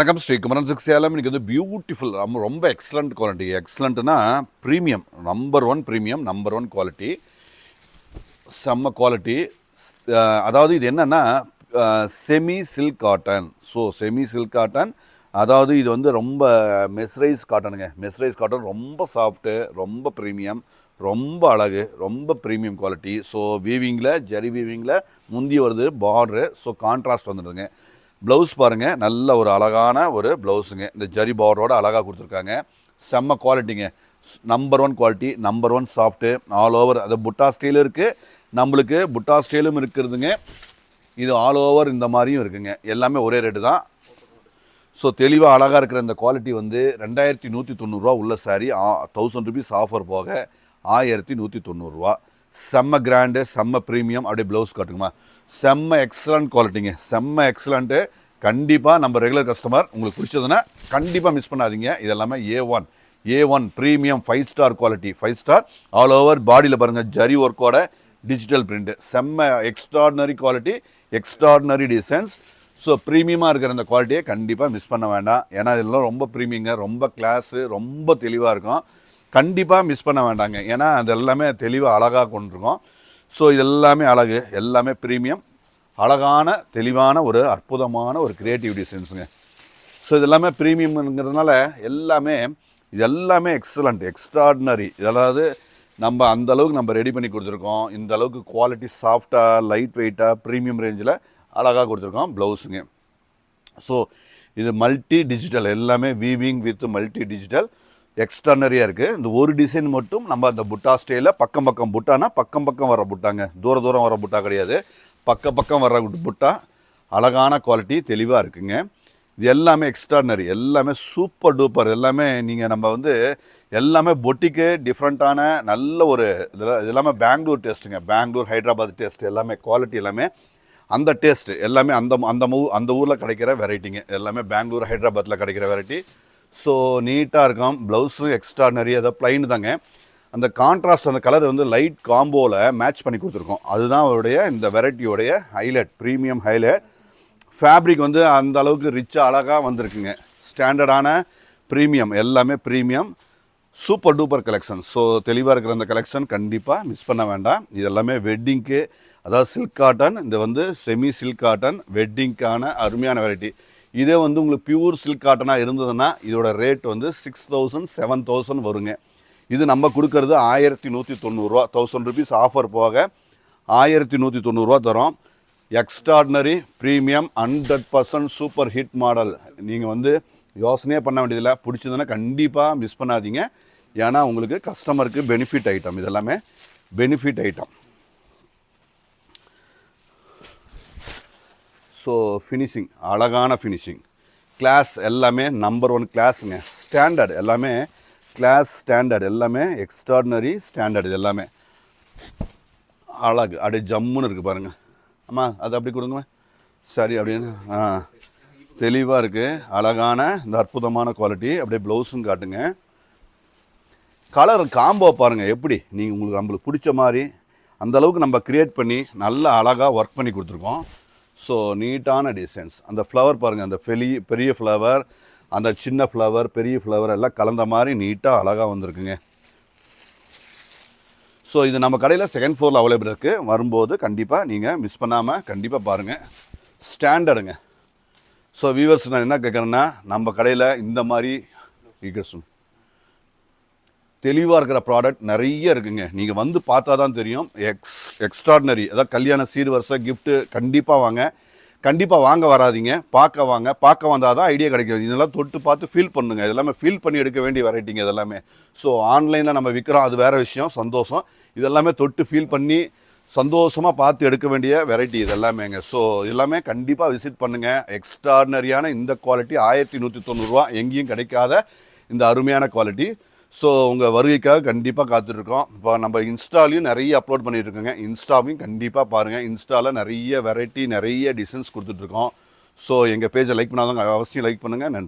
வணக்கம் ஸ்ரீ குமரன் சில்க் சேலம். இன்றைக்கி வந்து பியூட்டிஃபுல் ரொம்ப எக்ஸலண்ட் குவாலிட்டி. எக்ஸலண்ட்னா premium, number one premium, number one quality, செம்ம குவாலிட்டி. அதாவது இது என்னென்னா semi silk cotton. So semi silk cotton, அதாவது இது வந்து ரொம்ப மெஸ்ரைஸ் காட்டனுங்க. மெஸ்ரைஸ் காட்டன் ரொம்ப சாஃப்ட்டு, ரொம்ப ப்ரீமியம், ரொம்ப அழகு, ரொம்ப ப்ரீமியம் குவாலிட்டி. ஸோ வீவிங்கில், ஜரி வீவிங்கில் முந்தி வருது பார்ட்ரு. ஸோ கான்ட்ராஸ்ட் வந்துடுதுங்க. ப்ளவுஸ் பாருங்கள், நல்ல ஒரு அழகான ஒரு ப்ளவுஸுங்க. இந்த ஜரி பார்டரோட அழகாக கொடுத்துருக்காங்க. செம்ம குவாலிட்டிங்க. Number one quality, number one soft, all over. அது புட்டா ஸ்டைலும் இருக்குது, நம்மளுக்கு புட்டா ஸ்டைலும் இருக்கிறதுங்க. இது ஆல் ஓவர் இந்த மாதிரியும் இருக்குங்க. எல்லாமே ஒரே ரேட்டு தான். ஸோ தெளிவாக அழகாக இருக்கிற இந்த குவாலிட்டி வந்து 2190 உள்ள சாரீ. 1000 ருபீஸ் ஆஃபர் போக 1190. செம்ம கிராண்டு, செம்ம ப்ரீமியம். அப்படியே ப்ளவுஸ் காட்டுங்கம்மா. செம்ம எக்ஸலண்ட் குவாலிட்டிங்க, செம்ம எக்ஸலண்ட்டு. கண்டிப்பாக நம்ம ரெகுலர் கஸ்டமர் உங்களுக்கு பிடிச்சதுன்னா கண்டிப்பாக மிஸ் பண்ணாதீங்க. இதெல்லாமே A one premium 5 star quality. 5 star all over. பாடியில் பாருங்கள், ஜரி ஒர்க்கோட டிஜிட்டல் பிரிண்ட்டு. செம்ம extraordinary quality, extraordinary designs. So ப்ரீமியமாக இருக்கிற இந்த குவாலிட்டியை கண்டிப்பாக மிஸ் பண்ண வேண்டாம். ஏன்னா இதெல்லாம் ரொம்ப ப்ரீமியங்க, ரொம்ப கிளாஸு, ரொம்ப தெளிவாக இருக்கும். கண்டிப்பாக மிஸ் பண்ண வேண்டாங்க. ஏன்னா அது எல்லாமே தெளிவாக அழகாக கொண்டிருக்கோம். ஸோ இது எல்லாமே அழகு, எல்லாமே ப்ரீமியம், அழகான தெளிவான ஒரு அற்புதமான ஒரு க்ரியேட்டிவ் டிசைன்ஸுங்க. ஸோ இது எல்லாமே ப்ரீமியம்ங்கிறதுனால இது எல்லாமே எக்ஸலண்ட், எக்ஸ்ட்ராடினரி. அதாவது நம்ம அந்தளவுக்கு நம்ம ரெடி பண்ணி கொடுத்துருக்கோம். இந்த அளவுக்கு குவாலிட்டி சாஃப்டாக, லைட் வெயிட்டாக, ப்ரீமியம் ரேஞ்சில் அழகாக கொடுத்துருக்கோம் ப்ளவுஸுங்க. ஸோ இது மல்டி டிஜிட்டல், எல்லாமே வீவிங் வித் மல்டி டிஜிட்டல், எக்ஸ்ட்ரானரியாக இருக்குது. இந்த ஒரு டிசைன் மட்டும் நம்ம அந்த புட்டா ஸ்டைலில் பக்கம் புட்டானா பக்கம் வர புட்டாங்க, தூரம் வர புட்டா கிடையாது. பக்கம் வர புட்டா, அழகான குவாலிட்டி, தெளிவாக இருக்குங்க. இது எல்லாமே எக்ஸ்ட்ரானரி, எல்லாமே சூப்பர் டூப்பர். எல்லாமே நீங்கள் நம்ம வந்து எல்லாமே பொட்டிக்கு டிஃப்ரெண்ட்டான நல்ல ஒரு இது எல்லாமே பெங்களூர் டேஸ்ட்டுங்க. பெங்களூர், ஹைதராபாத் டேஸ்ட். எல்லாமே குவாலிட்டி, எல்லாமே அந்த டேஸ்ட்டு, எல்லாமே அந்த ஊரில் கிடைக்கிற வெரைட்டிங்க. எல்லாமே பெங்களூர், ஹைதராபாத்தில் கிடைக்கிற வெரைட்டி. ஸோ நீட்டாக இருக்கும். ப்ளவுஸு எக்ஸ்ட்ரானரி, அதை ப்ளைன் தாங்க. அந்த கான்ட்ராஸ்ட், அந்த கலர் வந்து லைட் காம்போவில் மேட்ச் பண்ணி கொடுத்துருக்கோம். அதுதான் அவருடைய இந்த வெரைட்டியோடைய ஹைலைட், ப்ரீமியம் ஹைலைட். ஃபேப்ரிக் வந்து அந்த அளவுக்கு ரிச்சாக அழகாக வந்திருக்குங்க. ஸ்டாண்டர்டான ப்ரீமியம், எல்லாமே premium, super duper collection. So தெளிவாக இருக்கிற அந்த கலெக்ஷன் கண்டிப்பாக மிஸ் பண்ண வேண்டாம். இது எல்லாமே வெட்டிங்க்கு, அதாவது சில்க் காட்டன். இது வந்து செமி சில்க் காட்டன், வெட்டிங்க்கான அருமையான வெரைட்டி. இதே வந்து உங்களுக்கு பியூர் சில்க் காட்டனாக இருந்ததுன்னா இதோட ரேட் வந்து 6000 7000 வருங்க. இது நம்ம கொடுக்கறது 1190. 1000 ருபீஸ் ஆஃபர் போக 1190 தரோம். Extraordinary premium 100% super hit model. நீங்கள் வந்து யோசனையே பண்ண வேண்டியதில்லை. பிடிச்சதுன்னா கண்டிப்பாக மிஸ் பண்ணாதீங்க. ஏன்னா உங்களுக்கு கஸ்டமருக்கு பெனிஃபிட் ஐட்டம். இதெல்லாமே பெனிஃபிட் ஐட்டம். ஸோ ஃபினிஷிங், அழகான ஃபினிஷிங், கிளாஸ், எல்லாமே நம்பர் ஒன் கிளாஸுங்க. ஸ்டாண்டர்ட், எல்லாமே கிளாஸ், ஸ்டாண்டர்ட், எல்லாமே எக்ஸ்ட்ராடினரி ஸ்டாண்டர்ட். இது எல்லாமே அழகு, அப்படியே ஜம்முன்னு இருக்குது பாருங்கள். ஆமாம், அது அப்படி கொடுங்க. சரி, அப்படின்னு தெளிவாக இருக்குது. அழகான இந்த அற்புதமான குவாலிட்டி. அப்படியே ப்ளவுஸும் காட்டுங்க. கலர் காம்போ பாருங்கள் எப்படி. நீங்கள் நம்மளுக்கு பிடிச்ச மாதிரி அந்தளவுக்கு நம்ம க்ரியேட் பண்ணி நல்லா அழகாக ஒர்க் பண்ணி கொடுத்துருக்கோம். ஸோ நீட்டான டிசைன்ஸ். அந்த ஃப்ளவர் பாருங்கள், அந்த பெரிய ஃப்ளவர், அந்த சின்ன ஃப்ளவர், பெரிய ஃப்ளவர் எல்லாம் கலந்த மாதிரி நீட்டாக அழகாக வந்திருக்குங்க. ஸோ இது நம்ம கடையில் செகண்ட் ஃப்ளோரில் அவைலபிள் இருக்குது. வரும்போது கண்டிப்பாக நீங்கள் மிஸ் பண்ணாமல் கண்டிப்பாக பாருங்கள். ஸ்டாண்டர்டுங்க. ஸோ வியூவர்ஸ், நான் என்ன கேட்குறேன்னா, நம்ம கடையில் இந்த மாதிரி தெளிவாக இருக்கிற ப்ராடக்ட் நிறைய இருக்குங்க. நீங்கள் வந்து பார்த்தா தான் தெரியும். எக்ஸ்ட்ராடினரி, அதாவது கல்யாண சீர்வரிசை கிஃப்ட்டு கண்டிப்பாக வாங்க. கண்டிப்பாக வாங்க வராதிங்க, பார்க்க வாங்க. பார்க்க வந்தால் தான் ஐடியா கிடைக்கும். இதெல்லாம் தொட்டு பார்த்து ஃபீல் பண்ணுங்க. இதெல்லாமே ஃபீல் பண்ணி எடுக்க வேண்டிய வெரைட்டிங்க இதெல்லாமே. ஸோ ஆன்லைனில் நம்ம விற்கிறோம், அது வேறு விஷயம், சந்தோஷம். இதெல்லாமே தொட்டு ஃபீல் பண்ணி சந்தோஷமாக பார்த்து எடுக்க வேண்டிய வெரைட்டி இதெல்லாமேங்க. ஸோ எல்லாமே கண்டிப்பாக விசிட் பண்ணுங்கள். எக்ஸ்ட்ராடினரியான இந்த குவாலிட்டி 1190, எங்கேயும் கிடைக்காத இந்த அருமையான குவாலிட்டி. ஸோ உங்கள் வருகைக்காக கண்டிப்பாக காத்துட்ருக்கோம். இப்போ நம்ம இன்ஸ்டாலையும் நிறைய அப்லோட் பண்ணிகிட்ருக்கோங்க. இன்ஸ்டாவையும் கண்டிப்பாக பாருங்கள். இன்ஸ்டாவில் நிறைய வெரைட்டி, நிறைய டிசைன்ஸ் கொடுத்துட்ருக்கோம். ஸோ எங்கள் பேஜை லைக் பண்ணாதவங்க அவசியம் லைக் பண்ணுங்கள். நன்றி.